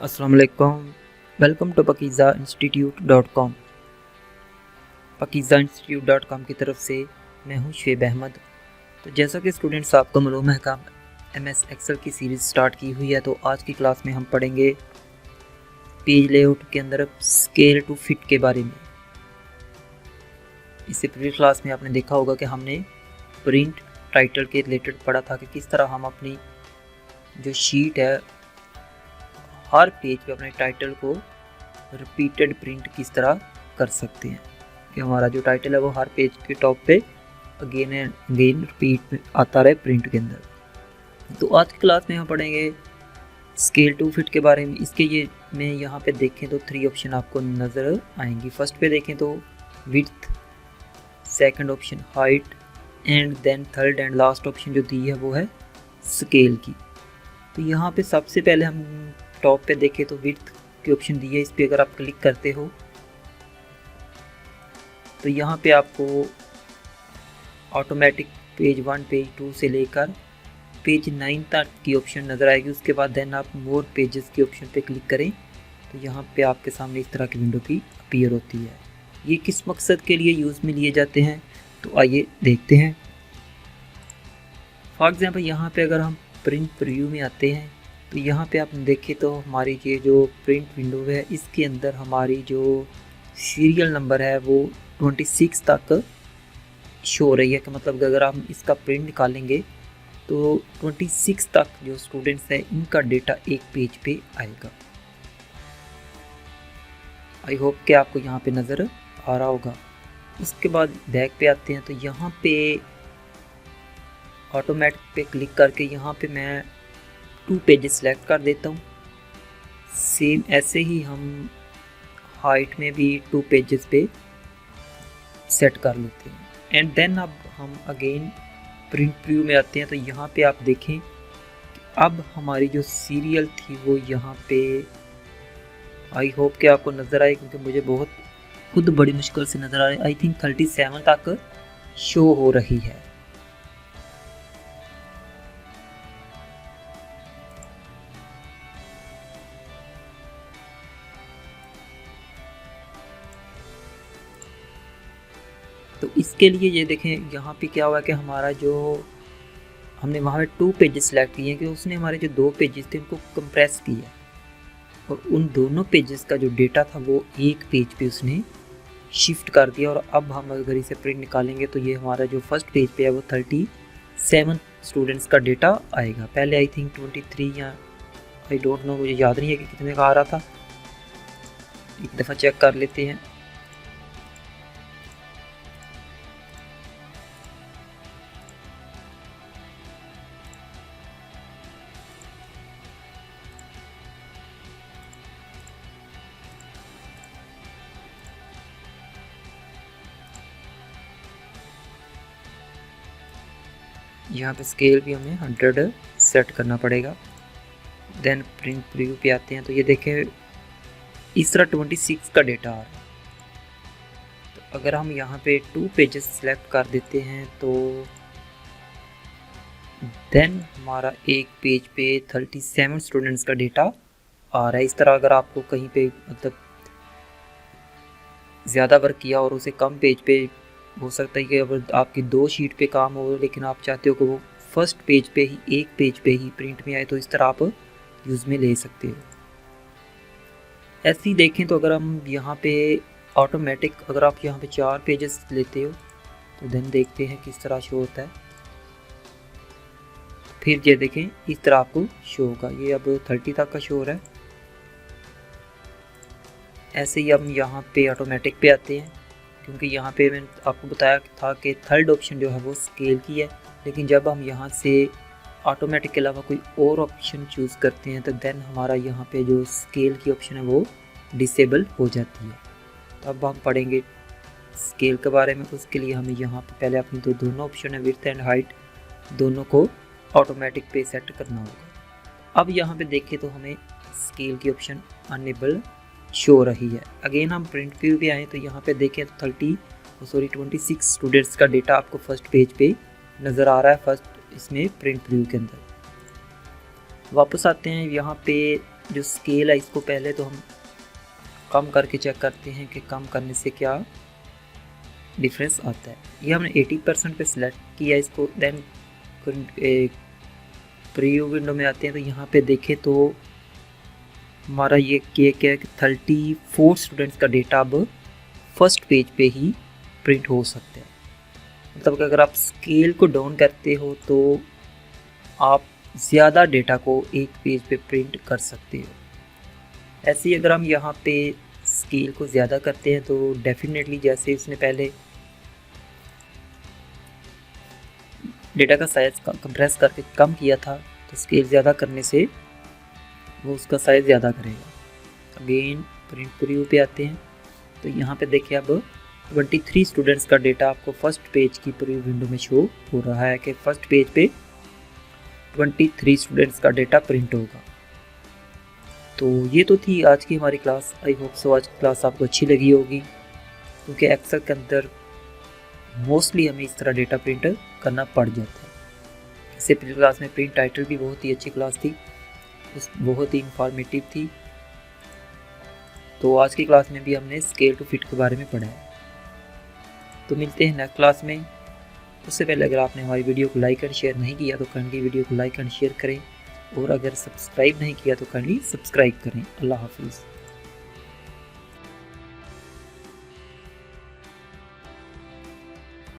अस्सलाम वालेकुम। Welcome to pakizainstitute.com। pakizainstitute.com की तरफ से मैं हूं शुएब अहमद। तो जैसा कि स्टूडेंट्स आपको मालूम है कि MS एक्सेल की सीरीज़ स्टार्ट की हुई है, तो आज की क्लास में हम पढ़ेंगे पेज लेआउट के अंदर स्केल टू फिट के बारे में। इससे प्रीवियस क्लास में आपने देखा होगा कि हमने प्रिंट टाइटल के रिलेटेड पढ़ा था कि किस तरह हम अपनी जो शीट है हर पेज पे अपने टाइटल को रिपीटेड प्रिंट किस तरह कर सकते हैं, कि हमारा जो टाइटल है वो हर पेज के टॉप पे अगेन एंड अगेन रिपीट में आता रहे प्रिंट के अंदर। तो आज की क्लास में हम पढ़ेंगे स्केल टू फिट के बारे में। इसके ये में यहाँ पे देखें तो 3 ऑप्शन आपको नज़र आएंगी। फर्स्ट पे देखें तो width, second option height and then third and last option जो दी है वो है स्केल की। तो यहाँ पे सबसे पहले हम टॉप पे देखें तो विड्थ की ऑप्शन दी है, इस पर अगर आप क्लिक करते हो तो यहाँ पे आपको ऑटोमेटिक पेज 1 पेज 2 से लेकर पेज 9 तक की ऑप्शन नज़र आएगी। उसके बाद देन आप मोर पेजेस की ऑप्शन पे क्लिक करें तो यहाँ पे आपके सामने इस तरह की विंडो की अपीयर होती है। ये किस मकसद के लिए यूज़ में लिए जाते हैं तो आइए देखते हैं। फॉर एग्जाम्पल यहाँ पे अगर हम प्रिंट प्रीव्यू में आते हैं तो यहाँ पे आप देखें तो हमारी ये जो प्रिंट विंडो है इसके अंदर हमारी जो सीरियल नंबर है वो 26 तक शो हो रही है। कि मतलब अगर हम इसका प्रिंट निकालेंगे तो 26 तक जो स्टूडेंट्स हैं इनका डेटा एक पेज पे आएगा। आई होप कि आपको यहाँ पे नज़र आ रहा होगा। उसके बाद बैक पे आते हैं तो यहाँ पे ऑटोमेटिक पे क्लिक करके यहाँ पे मैं 2 पेजेस सेलेक्ट कर देता हूँ। सेम ऐसे ही हम हाइट में भी 2 पेजेस पे सेट कर लेते हैं। एंड देन अब हम अगेन प्रिंट प्रीव्यू में आते हैं तो यहाँ पे आप देखें कि अब हमारी जो सीरियल थी वो यहाँ पे आई होप कि आपको नज़र आए, क्योंकि मुझे बहुत खुद बड़ी मुश्किल से नज़र आ रही है। आई थिंक 37 तक शो हो रही है। तो इसके लिए ये देखें यहाँ पे क्या हुआ कि हमारा जो हमने वहाँ पे 2 पेजेस सेलेक्ट किए हैं कि उसने हमारे जो 2 पेजेस थे उनको कंप्रेस किया और उन दोनों पेजेस का जो डेटा था वो एक पेज पे उसने शिफ्ट कर दिया। और अब हम अगर इसे प्रिंट निकालेंगे तो ये हमारा जो फर्स्ट पेज पे है वो 37 स्टूडेंट्स का डेटा आएगा। पहले आई थिंक 23 या आई डोंट नो, मुझे याद नहीं है कि कितने का आ रहा था। एक दफ़ा चेक कर लेते हैं। यहाँ पे स्केल भी हमें 100 सेट करना पड़ेगा। देन प्रिंट प्रीव्यू पे आते हैं तो ये देखें इस तरह 26 का डेटा आ रहा है। तो अगर हम यहाँ पे 2 पेजेस सेलेक्ट कर देते हैं तो देन हमारा एक पेज पे 37 स्टूडेंट्स का डेटा आ रहा है। इस तरह अगर आपको कहीं पे मतलब ज़्यादा वर्क किया और उसे कम पेज पे, हो सकता है कि अगर आपकी 2 शीट पे काम हो लेकिन आप चाहते हो कि वो फर्स्ट पेज पे ही एक पेज पे ही प्रिंट में आए, तो इस तरह आप यूज़ में ले सकते हो। ऐसे ही देखें तो अगर हम यहाँ पे ऑटोमेटिक अगर आप यहाँ पे 4 पेजेस लेते हो तो देन देखते हैं किस तरह शो होता है। फिर ये देखें इस तरह आपको शो होगा। ये अब 30 तक का शो हो रहा है। ऐसे ही हम यहाँ पे ऑटोमेटिक पे आते हैं, क्योंकि यहाँ पे मैंने आपको बताया था कि थर्ड ऑप्शन जो है वो स्केल की है। लेकिन जब हम यहाँ से ऑटोमेटिक के अलावा कोई और ऑप्शन चूज़ करते हैं तो देन हमारा यहाँ पे जो स्केल की ऑप्शन है वो डिसेबल हो जाती है। तो अब हम पढ़ेंगे स्केल के बारे में। उसके लिए हमें यहाँ पे पहले अपनी दोनों ऑप्शन है विड्थ एंड हाइट, दोनों को ऑटोमेटिक पे सेट करना होगा। अब यहाँ पे देखें तो हमें स्केल की ऑप्शन अनेबल शो रही है। अगेन हम प्रिंट व्यू पे आए तो यहाँ पे देखें तो 26 स्टूडेंट्स का डेटा आपको फर्स्ट पेज पे नज़र आ रहा है, फर्स्ट इसमें प्रिंट व्यू के अंदर। वापस आते हैं यहाँ पे जो स्केल है इसको पहले तो हम कम करके चेक करते हैं कि कम करने से क्या डिफरेंस आता है। ये हमने 80% पे सिलेक्ट किया इसको। देन प्रीव्यू विंडो में आते हैं तो यहाँ पे देखें तो हमारा ये क्या है कि 34 स्टूडेंट्स का डेटा अब फर्स्ट पेज पे ही प्रिंट हो सकता है। मतलब कि अगर आप स्केल को डाउन करते हो तो आप ज़्यादा डेटा को एक पेज पे प्रिंट कर सकते हो। ऐसे ही अगर हम यहाँ पे स्केल को ज़्यादा करते हैं तो डेफिनेटली जैसे उसने पहले डेटा का साइज़ कंप्रेस करके कम किया था तो स्केल ज़्यादा करने से वो उसका साइज़ ज़्यादा करेगा। अगेन प्रिंट प्रीव्यू पे आते हैं तो यहाँ पे देखिए अब 23 स्टूडेंट्स का डेटा आपको फर्स्ट पेज की प्रीव्यू विंडो में शो हो रहा है कि फर्स्ट पेज पे 23 स्टूडेंट्स का डेटा प्रिंट होगा। तो ये तो थी आज की हमारी क्लास। आई होप सो आज की क्लास आपको अच्छी लगी होगी, क्योंकि एक्सेल के अंदर मोस्टली हमें इस तरह डेटा प्रिंट करना पड़ जाता है। इससे पिछली क्लास में प्रिंट टाइटल भी बहुत ही अच्छी क्लास थी, बहुत ही इंफॉर्मेटिव थी। तो आज की क्लास में भी हमने स्केल टू फिट के बारे में पढ़ा है। तो मिलते हैं नेक्स्ट क्लास में। उससे पहले अगर आपने हमारी वीडियो को लाइक एंड शेयर नहीं किया तो काइंडली वीडियो को लाइक एंड शेयर करें, और अगर सब्सक्राइब नहीं किया तो काइंडली सब्सक्राइब करें। अल्लाह हाफिज़।